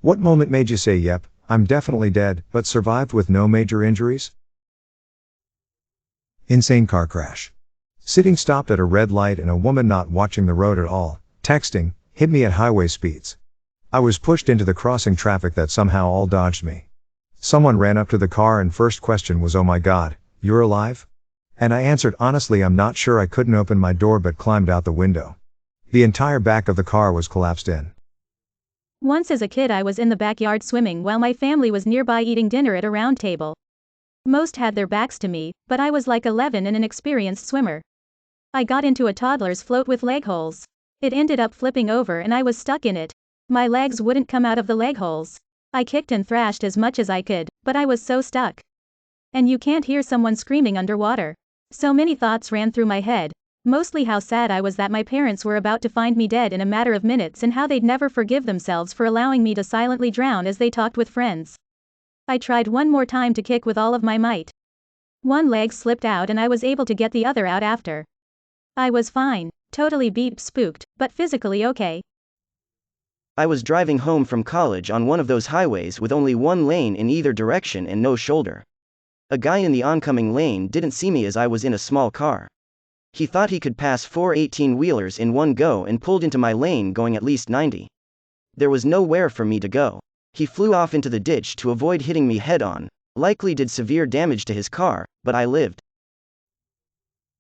What moment made you say, yep, I'm definitely dead, but survived with no major injuries? Insane car crash. Sitting stopped at a red light and a woman not watching the road at all, texting, hit me at highway speeds. I was pushed into the crossing traffic that somehow all dodged me. Someone ran up to the car and first question was, oh my god, you're alive? And I answered honestly I'm not sure. I couldn't open my door but climbed out the window. The entire back of the car was collapsed in. Once as a kid I was in the backyard swimming while my family was nearby eating dinner at a round table. Most had their backs to me, but I was like 11 and an experienced swimmer. I got into a toddler's float with leg holes. It ended up flipping over and I was stuck in it. My legs wouldn't come out of the leg holes. I kicked and thrashed as much as I could, but I was so stuck. And you can't hear someone screaming underwater. So many thoughts ran through my head. Mostly how sad I was that my parents were about to find me dead in a matter of minutes and how they'd never forgive themselves for allowing me to silently drown as they talked with friends. I tried one more time to kick with all of my might. One leg slipped out and I was able to get the other out after. I was fine, totally beep spooked, but physically okay. I was driving home from college on one of those highways with only one lane in either direction and no shoulder. A guy in the oncoming lane didn't see me as I was in a small car. He thought he could pass 4 18-wheelers in one go and pulled into my lane going at least 90. There was nowhere for me to go. He flew off into the ditch to avoid hitting me head-on, likely did severe damage to his car, but I lived.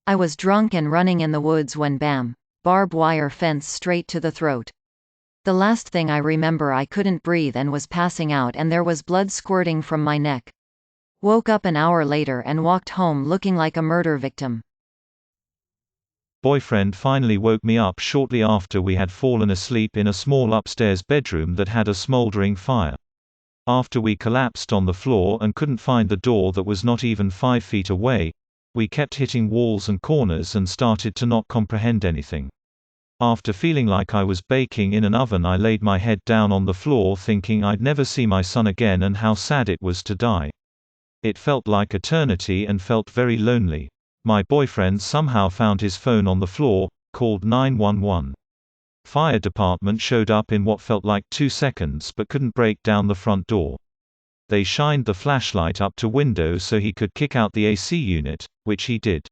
I was drunk and running in the woods when bam, barbed wire fence straight to the throat. The last thing I remember I couldn't breathe and was passing out and there was blood squirting from my neck. Woke up an hour later and walked home looking like a murder victim. Boyfriend finally woke me up shortly after we had fallen asleep in a small upstairs bedroom that had a smoldering fire. After we collapsed on the floor and couldn't find the door that was not even 5 feet away, we kept hitting walls and corners and started to not comprehend anything. After feeling like I was baking in an oven, I laid my head down on the floor thinking I'd never see my son again and how sad it was to die. It felt like eternity and felt very lonely. My boyfriend somehow found his phone on the floor, called 911. Fire department showed up in what felt like 2 seconds but couldn't break down the front door. They shined the flashlight up to window so he could kick out the AC unit, which he did.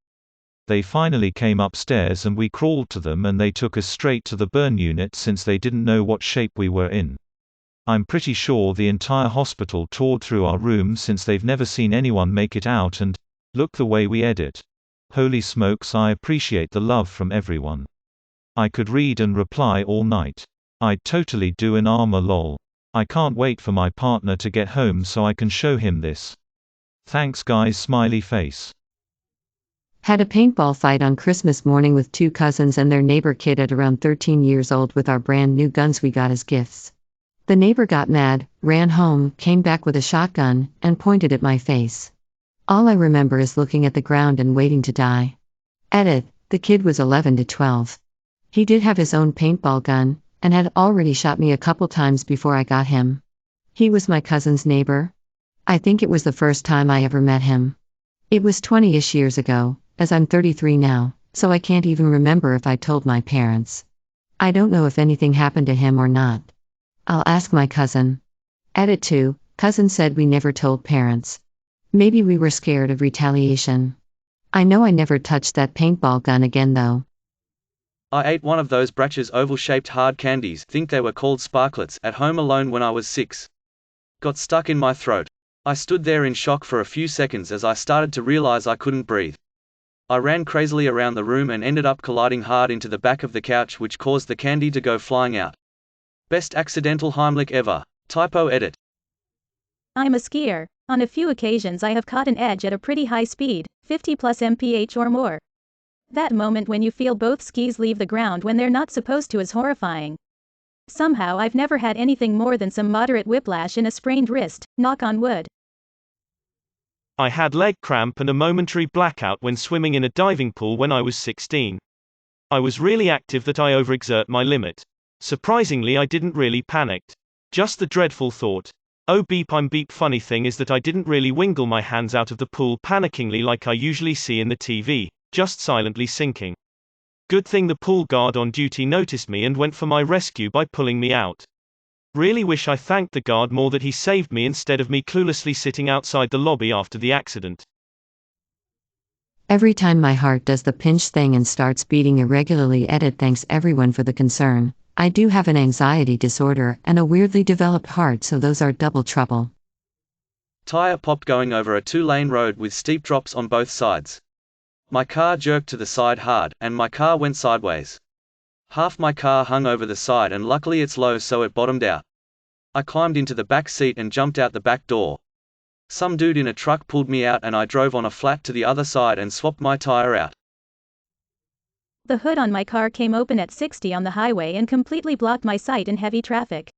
They finally came upstairs and we crawled to them and they took us straight to the burn unit since they didn't know what shape we were in. I'm pretty sure the entire hospital toured through our room since they've never seen anyone make it out and look the way we edit. Holy smokes, I appreciate the love from everyone. I could read and reply all night. I'd totally do an armor lol. I can't wait for my partner to get home so I can show him this. Thanks guys, smiley face. Had a paintball fight on Christmas morning with 2 cousins and their neighbor kid at around 13 years old with our brand new guns we got as gifts. The neighbor got mad, ran home, came back with a shotgun, and pointed at my face. All I remember is looking at the ground and waiting to die. Edit, the kid was 11 to 12. He did have his own paintball gun, and had already shot me a couple times before I got him. He was my cousin's neighbor. I think it was the first time I ever met him. It was 20-ish years ago, as I'm 33 now, so I can't even remember if I told my parents. I don't know if anything happened to him or not. I'll ask my cousin. Edit 2, cousin said we never told parents. Maybe we were scared of retaliation. I know I never touched that paintball gun again though. I ate one of those Bratch's oval-shaped hard candies, think they were called sparklets, at home alone when I was 6. Got stuck in my throat. I stood there in shock for a few seconds as I started to realize I couldn't breathe. I ran crazily around the room and ended up colliding hard into the back of the couch, which caused the candy to go flying out. Best accidental Heimlich ever. Typo edit. I'm a skier. On a few occasions I have caught an edge at a pretty high speed, 50 plus mph or more. That moment when you feel both skis leave the ground when they're not supposed to is horrifying. Somehow I've never had anything more than some moderate whiplash and a sprained wrist, knock on wood. I had leg cramp and a momentary blackout when swimming in a diving pool when I was 16. I was really active that I overexert my limit. Surprisingly, I didn't really panic. Just the dreadful thought, oh beep I'm beep. Funny thing is that I didn't really wingle my hands out of the pool panickingly like I usually see in the TV, just silently sinking. Good thing the pool guard on duty noticed me and went for my rescue by pulling me out. Really wish I thanked the guard more that he saved me instead of me cluelessly sitting outside the lobby after the accident. Every time my heart does the pinch thing and starts beating irregularly. Edit. Thanks everyone for the concern. I do have an anxiety disorder and a weirdly developed heart, so those are double trouble. Tire popped going over a 2-lane road with steep drops on both sides. My car jerked to the side hard, and my car went sideways. Half my car hung over the side, and luckily it's low so it bottomed out. I climbed into the back seat and jumped out the back door. Some dude in a truck pulled me out and I drove on a flat to the other side and swapped my tire out. The hood on my car came open at 60 on the highway and completely blocked my sight in heavy traffic.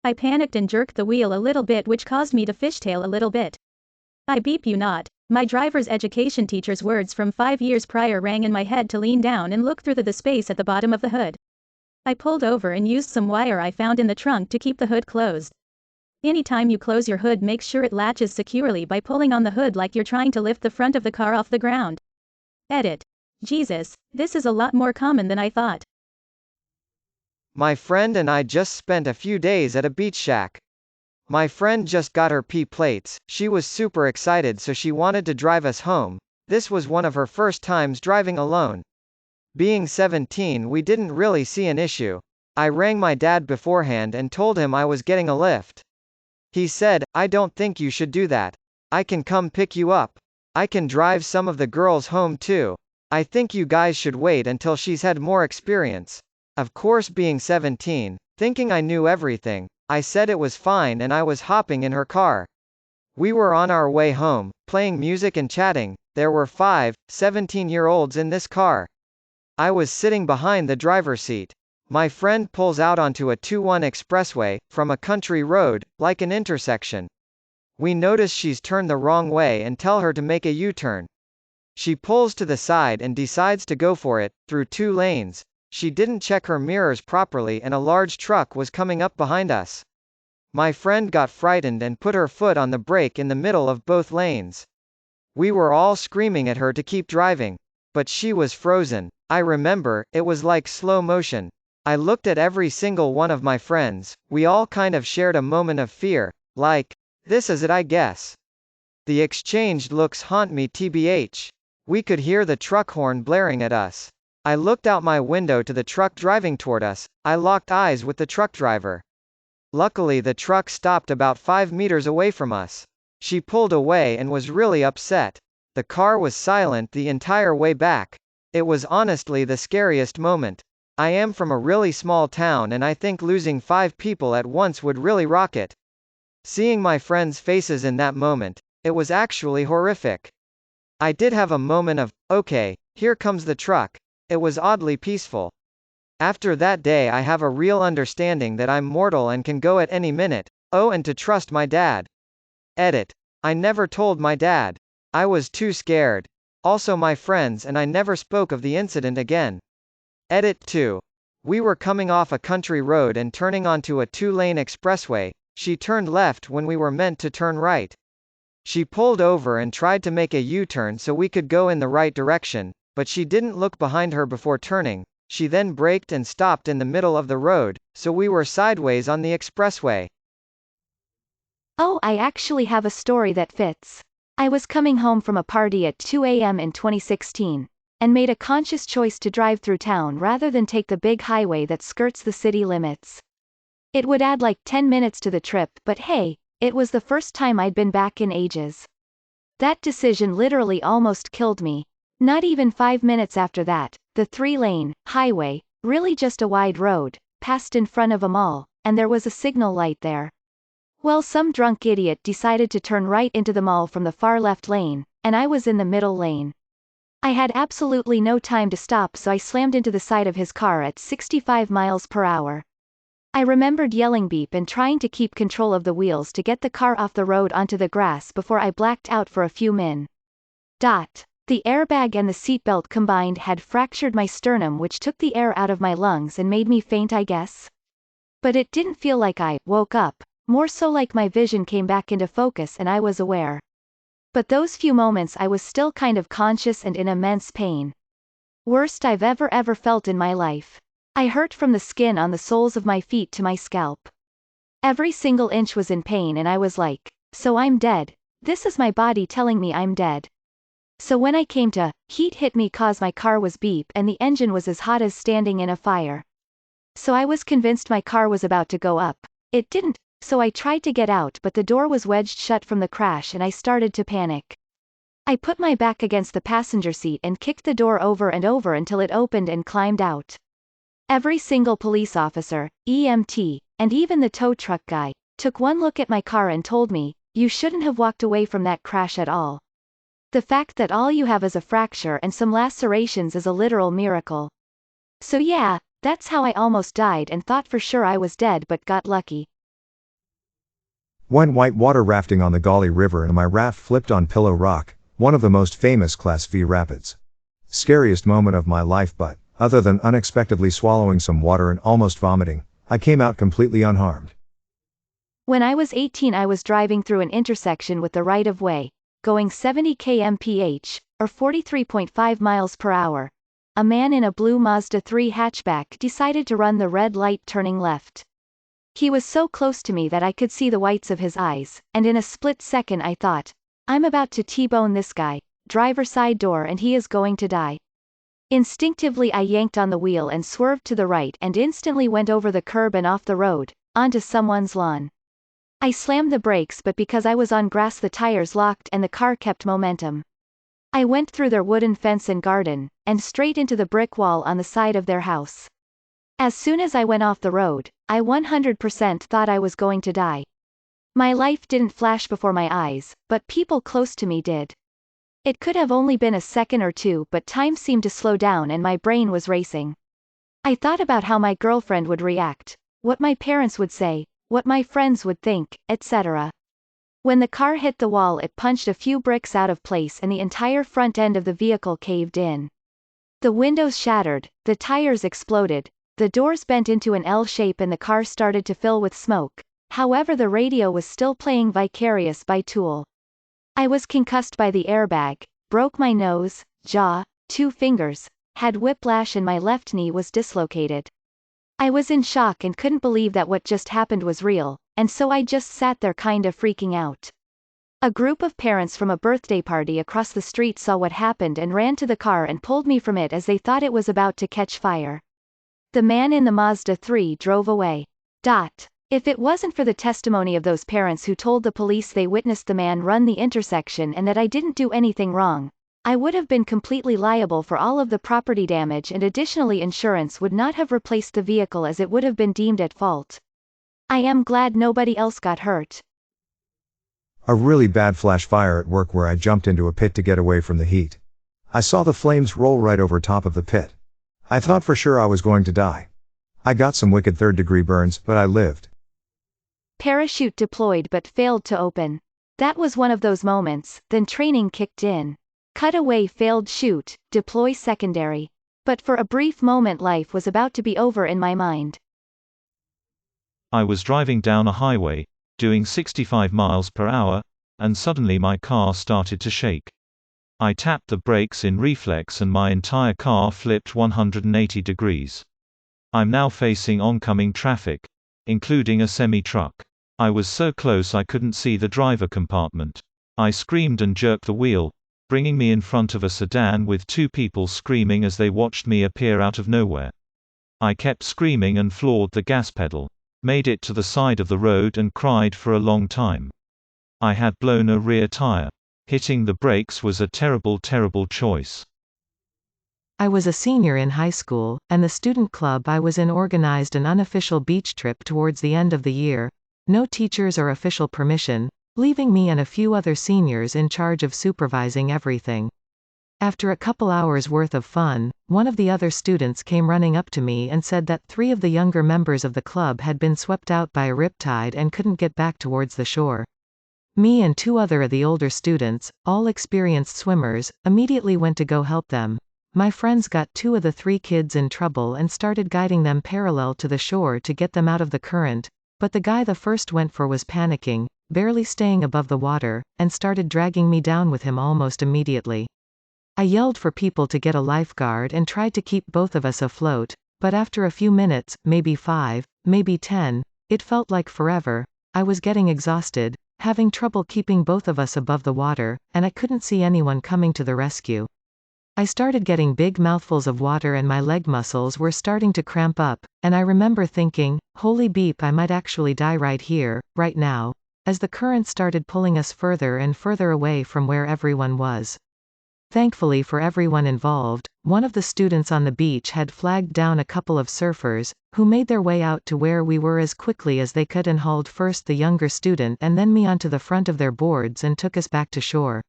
I panicked and jerked the wheel a little bit, which caused me to fishtail a little bit. I beep you not. My driver's education teacher's words from 5 years prior rang in my head to lean down and look through the space at the bottom of the hood. I pulled over and used some wire I found in the trunk to keep the hood closed. Anytime you close your hood, make sure it latches securely by pulling on the hood like you're trying to lift the front of the car off the ground. Edit. Jesus, this is a lot more common than I thought. My friend and I just spent a few days at a beach shack. My friend just got her P plates, she was super excited so she wanted to drive us home. This was one of her first times driving alone. Being 17, we didn't really see an issue. I rang my dad beforehand and told him I was getting a lift. He said, "I don't think you should do that. I can come pick you up. I can drive some of the girls home too. I think you guys should wait until she's had more experience." Of course, being 17, thinking I knew everything, I said it was fine and I was hopping in her car. We were on our way home, playing music and chatting. There were 5 17-year-olds in this car. I was sitting behind the driver's seat. My friend pulls out onto a 2-1 expressway, from a country road, like an intersection. We notice she's turned the wrong way and tell her to make a U-turn. She pulls to the side and decides to go for it, through 2 lanes. She didn't check her mirrors properly and a large truck was coming up behind us. My friend got frightened and put her foot on the brake in the middle of both lanes. We were all screaming at her to keep driving. But she was frozen. I remember, it was like slow motion. I looked at every single one of my friends, we all kind of shared a moment of fear, like, this is it I guess. The exchanged looks haunt me tbh. We could hear the truck horn blaring at us. I looked out my window to the truck driving toward us. I locked eyes with the truck driver. Luckily the truck stopped about 5 meters away from us. She pulled away and was really upset. The car was silent the entire way back. It was honestly the scariest moment. I am from a really small town and I think losing 5 people at once would really rock it. Seeing my friends' faces in that moment, it was actually horrific. I did have a moment of, okay, here comes the truck. It was oddly peaceful. After that day I have a real understanding that I'm mortal and can go at any minute. Oh, and to trust my dad. Edit. I never told my dad. I was too scared. Also my friends and I never spoke of the incident again. Edit 2. We were coming off a country road and turning onto a 2-lane expressway. She turned left when we were meant to turn right. She pulled over and tried to make a U-turn so we could go in the right direction, but she didn't look behind her before turning. She then braked and stopped in the middle of the road, so we were sideways on the expressway. Oh, I actually have a story that fits. I was coming home from a party at 2 a.m. in 2016, and made a conscious choice to drive through town rather than take the big highway that skirts the city limits. It would add like 10 minutes to the trip, but hey, it was the first time I'd been back in ages. That decision literally almost killed me. Not even 5 minutes after that, the 3-lane highway, really just a wide road, passed in front of a mall, and there was a signal light there. Well, some drunk idiot decided to turn right into the mall from the far left lane, and I was in the middle lane. I had absolutely no time to stop, so I slammed into the side of his car at 65 miles per hour. I remembered yelling beep and trying to keep control of the wheels to get the car off the road onto the grass before I blacked out for a few min. The airbag and the seatbelt combined had fractured my sternum, which took the air out of my lungs and made me faint, I guess. But it didn't feel like I woke up, more so like my vision came back into focus and I was aware. But those few moments I was still kind of conscious and in immense pain. Worst I've ever felt in my life. I hurt from the skin on the soles of my feet to my scalp. Every single inch was in pain and I was like, so I'm dead. This is my body telling me I'm dead. So when I came to, heat hit me cause my car was beep and the engine was as hot as standing in a fire. So I was convinced my car was about to go up. It didn't, so I tried to get out but the door was wedged shut from the crash and I started to panic. I put my back against the passenger seat and kicked the door over and over until it opened and climbed out. Every single police officer, EMT, and even the tow truck guy, took one look at my car and told me, you shouldn't have walked away from that crash at all. The fact that all you have is a fracture and some lacerations is a literal miracle. So yeah, that's how I almost died and thought for sure I was dead but got lucky. Went whitewater rafting on the Gauley River and my raft flipped on Pillow Rock, one of the most famous Class V rapids. Scariest moment of my life, but, other than unexpectedly swallowing some water and almost vomiting, I came out completely unharmed. When I was 18 I was driving through an intersection with the right-of-way, going 70 km/h, or 43.5 miles per hour. A man in a blue Mazda 3 hatchback decided to run the red light turning left. He was so close to me that I could see the whites of his eyes, and in a split second I thought, I'm about to T-bone this guy, driver side door, and he is going to die. Instinctively I yanked on the wheel and swerved to the right and instantly went over the curb and off the road, onto someone's lawn. I slammed the brakes but because I was on grass the tires locked and the car kept momentum. I went through their wooden fence and garden, and straight into the brick wall on the side of their house. As soon as I went off the road, I 100% thought I was going to die. My life didn't flash before my eyes, but people close to me did. It could have only been a second or two but time seemed to slow down and my brain was racing. I thought about how my girlfriend would react, what my parents would say, what my friends would think, etc. When the car hit the wall it punched a few bricks out of place and the entire front end of the vehicle caved in. The windows shattered, the tires exploded, the doors bent into an L shape and the car started to fill with smoke. However, the radio was still playing Vicarious by Tool. I was concussed by the airbag, broke my nose, jaw, 2 fingers, had whiplash and my left knee was dislocated. I was in shock and couldn't believe that what just happened was real, and so I just sat there kinda freaking out. A group of parents from a birthday party across the street saw what happened and ran to the car and pulled me from it as they thought it was about to catch fire. The man in the Mazda 3 drove away. If it wasn't for the testimony of those parents who told the police they witnessed the man run the intersection and that I didn't do anything wrong, I would have been completely liable for all of the property damage, and additionally insurance would not have replaced the vehicle as it would have been deemed at fault. I am glad nobody else got hurt. A really bad flash fire at work where I jumped into a pit to get away from the heat. I saw the flames roll right over top of the pit. I thought for sure I was going to die. I got some wicked third-degree burns, but I lived. Parachute deployed but failed to open. That was one of those moments, then training kicked in. Cutaway failed shoot, deploy secondary. But for a brief moment life was about to be over in my mind. I was driving down a highway, doing 65 miles per hour, and suddenly my car started to shake. I tapped the brakes in reflex and my entire car flipped 180 degrees. I'm now facing oncoming traffic, including a semi-truck. I was so close I couldn't see the driver compartment. I screamed and jerked the wheel, bringing me in front of a sedan with 2 people screaming as they watched me appear out of nowhere. I kept screaming and floored the gas pedal, made it to the side of the road and cried for a long time. I had blown a rear tire. Hitting the brakes was a terrible choice. I was a senior in high school, and the student club I was in organized an unofficial beach trip towards the end of the year. No teachers or official permission, leaving me and a few other seniors in charge of supervising everything. After a couple hours worth of fun, one of the other students came running up to me and said that 3 of the younger members of the club had been swept out by a riptide and couldn't get back towards the shore. Me and 2 other of the older students, all experienced swimmers, immediately went to go help them. My friends got 2 of the 3 kids in trouble and started guiding them parallel to the shore to get them out of the current, but the guy the first went for was panicking, barely staying above the water, and started dragging me down with him almost immediately. I yelled for people to get a lifeguard and tried to keep both of us afloat, but after a few minutes, maybe 5, maybe 10, It felt like forever. I was getting exhausted, having trouble keeping both of us above the water, and I couldn't see anyone coming to the rescue. I started getting big mouthfuls of water and my leg muscles were starting to cramp up, and I remember thinking, holy beep, I might actually die right here, right now, as the current started pulling us further and further away from where everyone was. Thankfully for everyone involved, one of the students on the beach had flagged down a couple of surfers, who made their way out to where we were as quickly as they could and hauled first the younger student and then me onto the front of their boards and took us back to shore.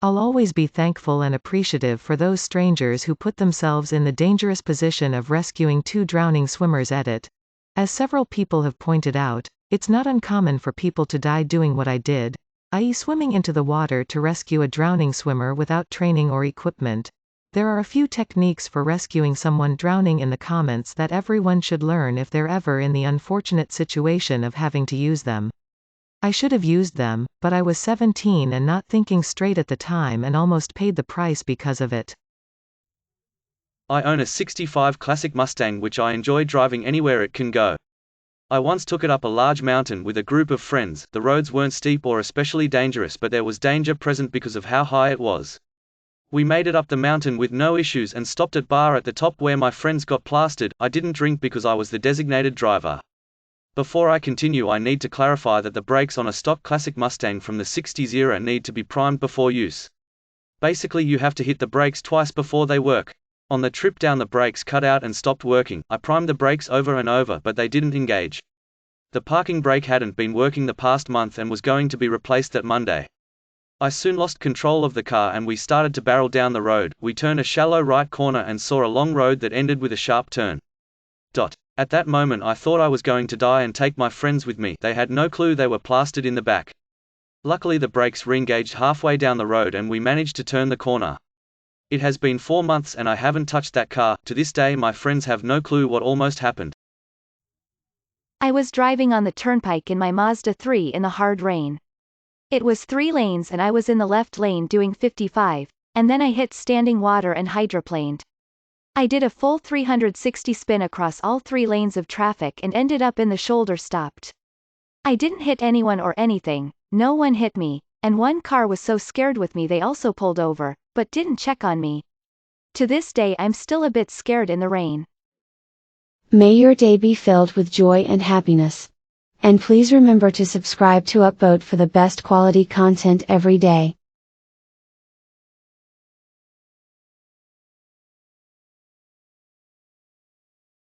I'll always be thankful and appreciative for those strangers who put themselves in the dangerous position of rescuing two drowning swimmers. Edit. As several people have pointed out, it's not uncommon for people to die doing what I did, i.e. swimming into the water to rescue a drowning swimmer without training or equipment. There are a few techniques for rescuing someone drowning in the comments that everyone should learn if they're ever in the unfortunate situation of having to use them. I should have used them, but I was 17 and not thinking straight at the time and almost paid the price because of it. I own a '65 classic Mustang which I enjoy driving anywhere it can go. I once took it up a large mountain with a group of friends. The roads weren't steep or especially dangerous, but there was danger present because of how high it was. We made it up the mountain with no issues and stopped at bar at the top where my friends got plastered. I didn't drink because I was the designated driver. Before I continue, I need to clarify that the brakes on a stock classic Mustang from the 60s era need to be primed before use. Basically, you have to hit the brakes twice before they work. On the trip down, the brakes cut out and stopped working. I primed the brakes over and over, but they didn't engage. The parking brake hadn't been working the past month and was going to be replaced that Monday. I soon lost control of the car and we started to barrel down the road. We turned a shallow right corner and saw a long road that ended with a sharp turn. At that moment I thought I was going to die and take my friends with me. They had no clue they were plastered in the back. Luckily the brakes re-engaged halfway down the road and we managed to turn the corner. It has been 4 months and I haven't touched that car. To this day my friends have no clue what almost happened. I was driving on the turnpike in my Mazda 3 in the hard rain. It was 3 lanes and I was in the left lane doing 55, and then I hit standing water and hydroplaned. I did a full 360 spin across all 3 lanes of traffic and ended up in the shoulder stopped. I didn't hit anyone or anything, no one hit me, and one car was so scared with me they also pulled over, but didn't check on me. To this day I'm still a bit scared in the rain. May your day be filled with joy and happiness. And please remember to subscribe to Upvote for the best quality content every day.